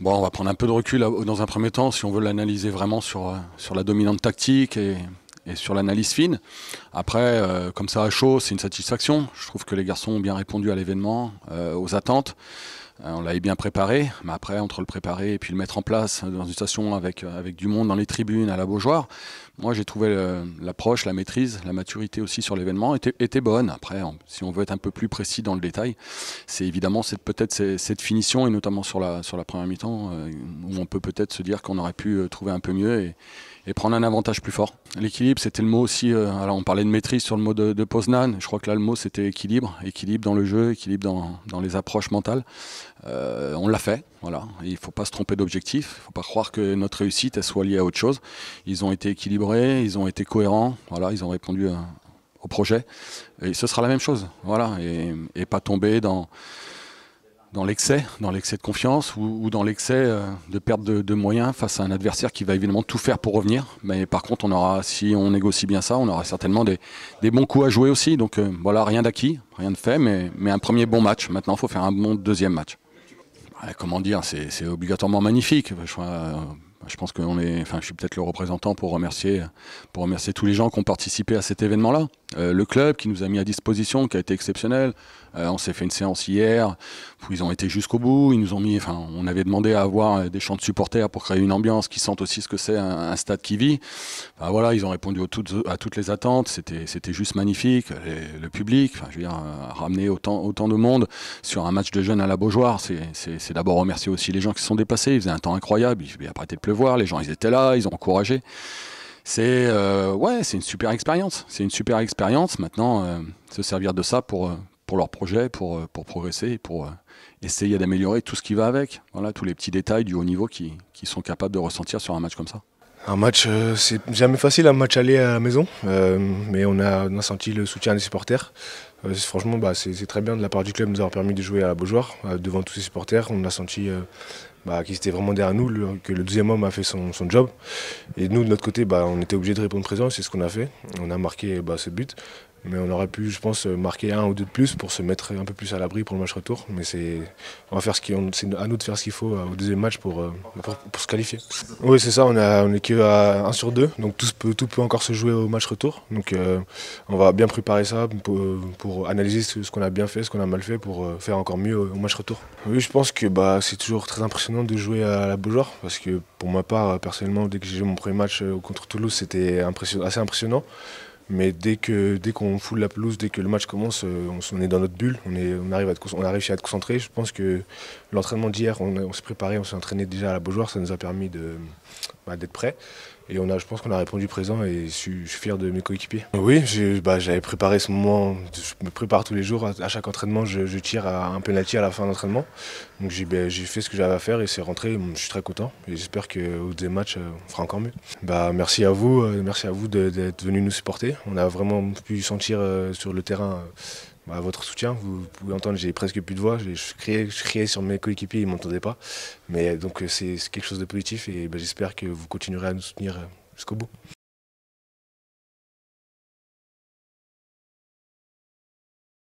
Bon, on va prendre un peu de recul dans un premier temps si on veut l'analyser vraiment sur la dominante tactique et sur l'analyse fine. Après, comme ça à chaud, c'est une satisfaction. Je trouve que les garçons ont bien répondu à l'événement, aux attentes. On l'avait bien préparé, mais après, entre le préparer et puis le mettre en place dans une station avec du monde dans les tribunes à la Beaujoire, moi j'ai trouvé l'approche, la maîtrise, la maturité aussi sur l'événement était bonne. Après, si on veut être un peu plus précis dans le détail, c'est évidemment peut-être cette finition, et notamment sur la première mi-temps, où on peut peut-être se dire qu'on aurait pu trouver un peu mieux et prendre un avantage plus fort. L'équilibre, c'était le mot aussi. Alors on parlait de maîtrise sur le mot de Poznan. Je crois que là, le mot, c'était équilibre. Équilibre dans le jeu, équilibre dans les approches mentales. On l'a fait, voilà. Il ne faut pas se tromper d'objectif. Il ne faut pas croire que notre réussite elle soit liée à autre chose. Ils ont été équilibrés, ils ont été cohérents. Voilà, ils ont répondu au projet. Et ce sera la même chose, voilà. Et pas tomber dans l'excès de confiance ou dans l'excès de perte de moyens face à un adversaire qui va évidemment tout faire pour revenir. Mais par contre, si on négocie bien ça, on aura certainement des bons coups à jouer aussi. Donc voilà, rien d'acquis, rien de fait, mais un premier bon match. Maintenant, il faut faire un bon deuxième match. Ouais, comment dire, c'est obligatoirement magnifique. Je pense je suis peut-être le représentant pour remercier tous les gens qui ont participé à cet événement-là. Le club qui nous a mis à disposition, qui a été exceptionnel. On s'est fait une séance hier où ils ont été jusqu'au bout. On avait demandé à avoir des chants de supporters pour créer une ambiance qui sente aussi ce que c'est un stade qui vit. Enfin, voilà, ils ont répondu à toutes les attentes. C'était juste magnifique. Le public, je veux dire, ramener autant de monde sur un match de jeunes à la Beaujoire, c'est d'abord remercier aussi les gens qui se sont déplacés. Il faisait un temps incroyable. Il a pas arrêté de pleuvoir. Les gens, ils étaient là. Ils ont encouragé. C'est une super expérience. C'est une super expérience. Maintenant, se servir de ça pour leur projet, pour progresser, et pour essayer d'améliorer tout ce qui va avec. Voilà, tous les petits détails du haut niveau qui sont capables de ressentir sur un match comme ça. Un match, c'est jamais facile, un match aller à la maison, mais on a senti le soutien des supporters. Franchement, c'est très bien de la part du club de nous avoir permis de jouer à la Beaujoire devant tous ces supporters. On a senti qu'ils étaient vraiment derrière nous, que le deuxième homme a fait son job. Et nous, de notre côté, on était obligés de répondre présent, c'est ce qu'on a fait. On a marqué ce but. Mais on aurait pu, je pense, marquer un ou deux de plus pour se mettre un peu plus à l'abri pour le match retour. Mais c'est à nous de faire ce qu'il faut au deuxième match pour se qualifier. Oui, c'est ça, on est que à 1 sur 2, donc tout peut encore se jouer au match retour. Donc on va bien préparer ça pour analyser ce qu'on a bien fait, ce qu'on a mal fait, pour faire encore mieux au match retour. Oui, je pense que c'est toujours très impressionnant de jouer à la Beaujoire, parce que pour ma part, personnellement, dès que j'ai joué mon premier match contre Toulouse, c'était assez impressionnant. Mais dès qu'on foule la pelouse, dès que le match commence, on est dans notre bulle, on a réussi à être concentré. Je pense que l'entraînement d'hier, on s'est préparé, on s'est entraîné déjà à la Beaujoire, ça nous a permis d'être prêts. Et je pense qu'on a répondu présent et je suis fier de mes coéquipiers. Oui, j'avais préparé ce moment, je me prépare tous les jours, à chaque entraînement je tire à un penalty à la fin de l'entraînement. Donc j'ai fait ce que j'avais à faire et c'est rentré, je suis très content et j'espère qu'au deuxième match on fera encore mieux. Merci à vous d'être venus nous supporter. On a vraiment pu sentir sur le terrain votre soutien. Vous pouvez entendre, j'ai presque plus de voix, je criais sur mes coéquipiers, ils ne m'entendaient pas. Mais donc c'est quelque chose de positif et j'espère que vous continuerez à nous soutenir jusqu'au bout.